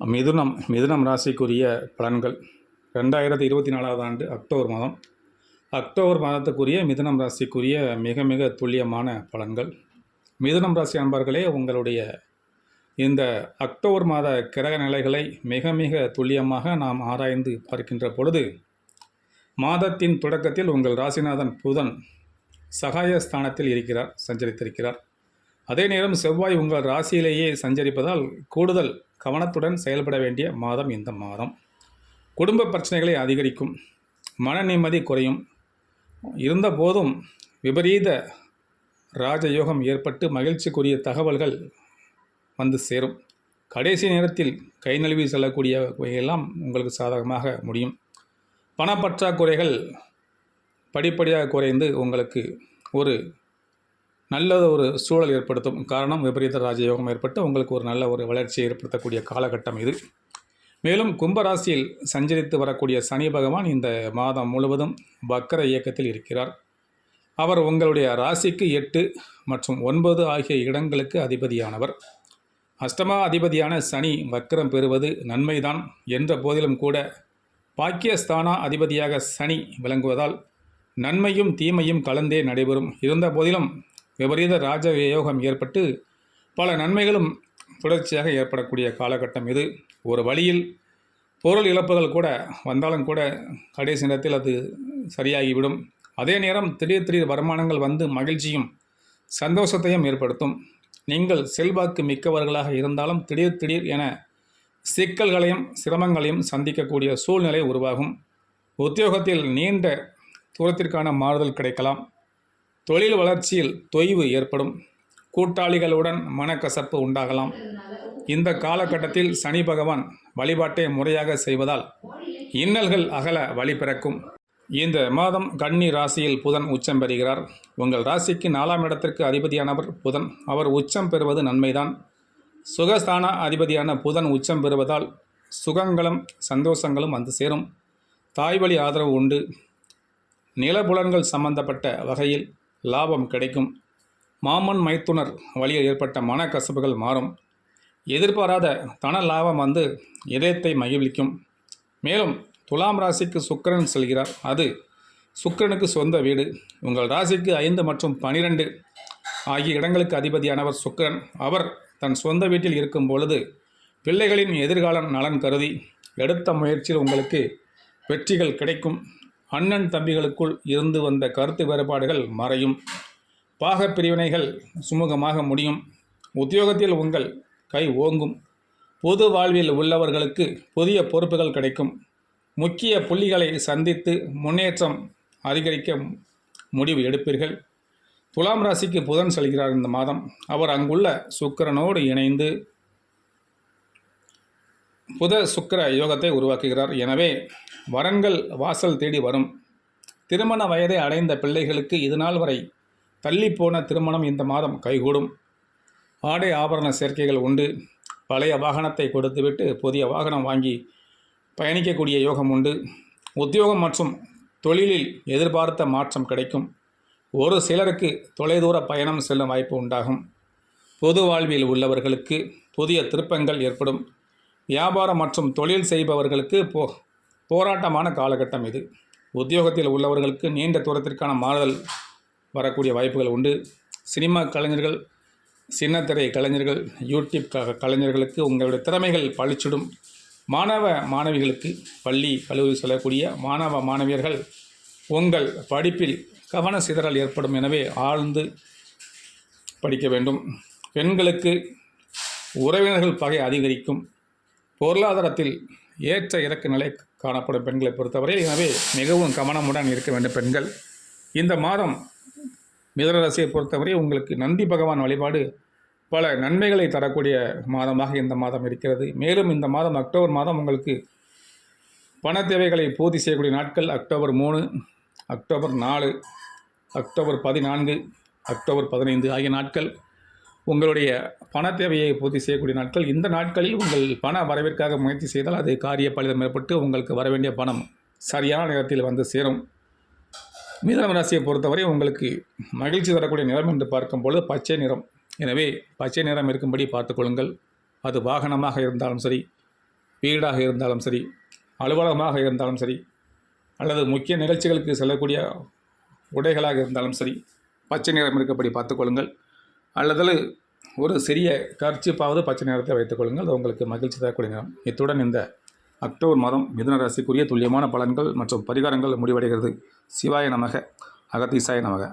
மிதுனம் ராசிக்குரிய பலன்கள் 2024 ஆண்டு அக்டோபர் மாதத்துக்குரிய மிதுனம் ராசிக்குரிய மிக மிக துல்லியமான பலன்கள். மிதுனம் ராசி அன்பர்களே, உங்களுடைய இந்த அக்டோபர் மாத கிரக நிலைகளை மிக மிக துல்லியமாக நாம் ஆராய்ந்து பார்க்கின்ற பொழுது, மாதத்தின் தொடக்கத்தில் உங்கள் ராசிநாதன் புதன் சகாயஸ்தானத்தில் சஞ்சரித்திருக்கிறார். அதே நேரம் செவ்வாய் உங்கள் ராசியிலேயே சஞ்சரிப்பதால் கூடுதல் கவனத்துடன் செயல்பட வேண்டிய மாதம் இந்த மாதம். குடும்ப பிரச்சனைகளை அதிகரிக்கும், மன நிம்மதி குறையும். இருந்த போதும் விபரீத ராஜயோகம் ஏற்பட்டு மகிழ்ச்சிக்குரிய தகவல்கள் வந்து சேரும். கடைசி நேரத்தில் கை நழுவி செல்லக்கூடிய வகையெல்லாம் உங்களுக்கு சாதகமாக முடியும். பணப்பற்றாக்குறைகள் படிப்படியாக குறைந்து உங்களுக்கு ஒரு நல்ல ஒரு சூழல் ஏற்படுத்தும். காரணம், விபரீத ராஜயோகம் ஏற்பட்டு உங்களுக்கு ஒரு நல்ல ஒரு வளர்ச்சியை ஏற்படுத்தக்கூடிய காலகட்டம் இது. மேலும் கும்பராசியில் சஞ்சரித்து வரக்கூடிய சனி பகவான் இந்த மாதம் முழுவதும் வக்கர இயக்கத்தில் இருக்கிறார். அவர் உங்களுடைய ராசிக்கு 8 மற்றும் 9 ஆகிய இடங்களுக்கு அதிபதியானவர். அஷ்டமா அதிபதியான சனி வக்கரம் பெறுவது நன்மைதான் என்ற போதிலும் கூட, பாக்கியஸ்தானா அதிபதியாக சனி விளங்குவதால் நன்மையும் தீமையும் கலந்தே நடைபெறும். இருந்த போதிலும் விபரீத ராஜயோகம் ஏற்பட்டு பல நன்மைகளும் தொடர்ச்சியாக ஏற்படக்கூடிய காலகட்டம் இது. ஒரு வழியில் பொருள் இழப்புகள் கூட வந்தாலும் கூட கடைசி நேரத்தில் அது சரியாகிவிடும். அதே நேரம் திடீர் வருமானங்கள் வந்து மகிழ்ச்சியும் சந்தோஷத்தையும் ஏற்படுத்தும். நீங்கள் செல்வாக்கு மிக்கவர்களாக இருந்தாலும் திடீர் என சிக்கல்களையும் சிரமங்களையும் சந்திக்கக்கூடிய சூழ்நிலை உருவாகும். உத்தியோகத்தில் நீண்ட தூரத்திற்கான மாறுதல் கிடைக்கலாம். தொழில் வளர்ச்சியில் தொய்வு ஏற்படும். கூட்டாளிகளுடன் மனக்கசப்பு உண்டாகலாம். இந்த காலகட்டத்தில் சனி பகவான் வழிபாட்டை முறையாக செய்வதால் இன்னல்கள் அகல வழி பிறக்கும். இந்த மாதம் கன்னி ராசியில் புதன் உச்சம் பெறுகிறார். உங்கள் ராசிக்கு 4ஆம் இடத்திற்கு அதிபதியானவர் புதன். அவர் உச்சம் பெறுவது நன்மைதான். சுகஸ்தான அதிபதியான புதன் உச்சம் பெறுவதால் சுகங்களும் சந்தோஷங்களும் வந்து சேரும். தாய்வழி ஆதரவு உண்டு. நிலபுலன்கள் சம்பந்தப்பட்ட வகையில் லாபம் கிடைக்கும். மாமன் மைத்துனர் வழியில் ஏற்பட்ட மனக்கசப்புகள் மாறும். எதிர்பாராத தன லாபம் வந்து இதயத்தை மகிழ்விக்கும். மேலும் துலாம் ராசிக்கு சுக்கிரன் செல்கிறார். அது சுக்கிரனுக்கு சொந்த வீடு. உங்கள் ராசிக்கு 5 மற்றும் 12 ஆகிய இடங்களுக்கு அதிபதியானவர் சுக்கிரன். அவர் தன் சொந்த வீட்டில் இருக்கும் பொழுது பிள்ளைகளின் எதிர்காலம் நலன் கருதி எடுத்த முயற்சியில் உங்களுக்கு வெற்றிகள் கிடைக்கும். அண்ணன் தம்பிகளுக்குள் இருந்து வந்த கருத்து வேறுபாடுகள் மறையும். பாகப் பிரிவினைகள் சுமூகமாக முடியும். உத்தியோகத்தில் உங்கள் கை ஓங்கும். பொது வாழ்வில் உள்ளவர்களுக்கு புதிய பொறுப்புகள் கிடைக்கும். முக்கிய புள்ளிகளை சந்தித்து முன்னேற்றம் அதிகரிக்க முடிவு எடுப்பீர்கள். துலாம் ராசிக்கு புதன் செல்கிறார் இந்த மாதம். அவர் அங்குள்ள சுக்கிரனோடு இணைந்து புத சுக்கிர யோகத்தை உருவாக்குகிறார். எனவே வரன்கள் வாசல் தேடி வரும். திருமண வயதை அடைந்த பிள்ளைகளுக்கு இதுநாள் வரை தள்ளிப்போன திருமணம் இந்த மாதம் கைகூடும். ஆடை ஆபரண சேர்க்கைகள் உண்டு. பழைய வாகனத்தை கொடுத்துவிட்டு புதிய வாகனம் வாங்கி பயணிக்கக்கூடிய யோகம் உண்டு. உத்தியோகம் மற்றும் தொழிலில் எதிர்பார்த்த மாற்றம் கிடைக்கும். ஒரு சிலருக்கு தொலைதூர பயணம் செல்லும் வாய்ப்பு உண்டாகும். பொது வாழ்வில் உள்ளவர்களுக்கு புதிய திருப்பங்கள் ஏற்படும். வியாபாரம் மற்றும் தொழில் செய்பவர்களுக்கு போராட்டமான காலகட்டம் இது. உத்தியோகத்தில் உள்ளவர்களுக்கு நீண்ட தூரத்திற்கான மாறுதல் வரக்கூடிய வாய்ப்புகள் உண்டு. சினிமா கலைஞர்கள், சின்னத்திரை கலைஞர்கள், யூடியூப் கலைஞர்களுக்கு உங்களுடைய திறமைகள் பளிச்சிடும். மாணவ மாணவிகளுக்கு பள்ளி கல்லூரி செல்லக்கூடிய மாணவ மாணவியர்கள் உங்கள் படிப்பில் கவன சிதறல் ஏற்படும். எனவே ஆழ்ந்து படிக்க வேண்டும். பெண்களுக்கு உறவினர்கள் பகை அதிகரிக்கும். பொருளாதாரத்தில் ஏற்ற இறக்க நிலை காணப்படும் பெண்களை பொறுத்தவரை. எனவே மிகவும் கவனமுடன் இருக்க வேண்டும் பெண்கள். இந்த மாதம் மிதுன ராசியை பொறுத்தவரை உங்களுக்கு நந்தி பகவான் வழிபாடு பல நன்மைகளை தரக்கூடிய மாதமாக இந்த மாதம் இருக்கிறது. மேலும் இந்த மாதம் அக்டோபர் மாதம் உங்களுக்கு பண தேவைகளை பூர்த்தி செய்யக்கூடிய நாட்கள் அக்டோபர் 3, அக்டோபர் 4, அக்டோபர் 14, அக்டோபர் 15 ஆகிய நாட்கள் உங்களுடைய பண தேவையை பூர்த்தி செய்யக்கூடிய நாட்கள். இந்த நாட்களில் உங்கள் பண வரவிற்காக முயற்சி செய்தால் அது காரிய பலிதம் ஏற்பட்டு உங்களுக்கு வர வேண்டிய பணம் சரியான நேரத்தில் வந்து சேரும். மிதுன ராசியை பொறுத்தவரை உங்களுக்கு மகிழ்ச்சி தரக்கூடிய நிறம் என்று பார்க்கும்பொழுது பச்சை நிறம். எனவே பச்சை நிறம் இருக்கும்படி பார்த்துக்கொள்ளுங்கள். அது வாகனமாக இருந்தாலும் சரி, வீடாக இருந்தாலும் சரி, அலுவலகமாக இருந்தாலும் சரி, அல்லது முக்கிய நிகழ்ச்சிகளுக்கு செல்லக்கூடிய உடைகளாக இருந்தாலும் சரி, பச்சை நிறம் இருக்கப்படி பார்த்துக்கொள்ளுங்கள். அல்லது ஒரு சிறிய கர்ச்சிப்பாவது பச்சை நிறத்தை வைத்துக்கொள்ளுங்கள். அது உங்களுக்கு மகிழ்ச்சி தரக்கூடிய நிறம். இத்துடன் இந்த அக்டோபர் மாதம் மிதுன ராசிக்குரிய துல்லியமான பலன்கள் மற்றும் பரிகாரங்கள் முடிவடைகிறது. சிவாய நமக, அகத்தீசாய நமக.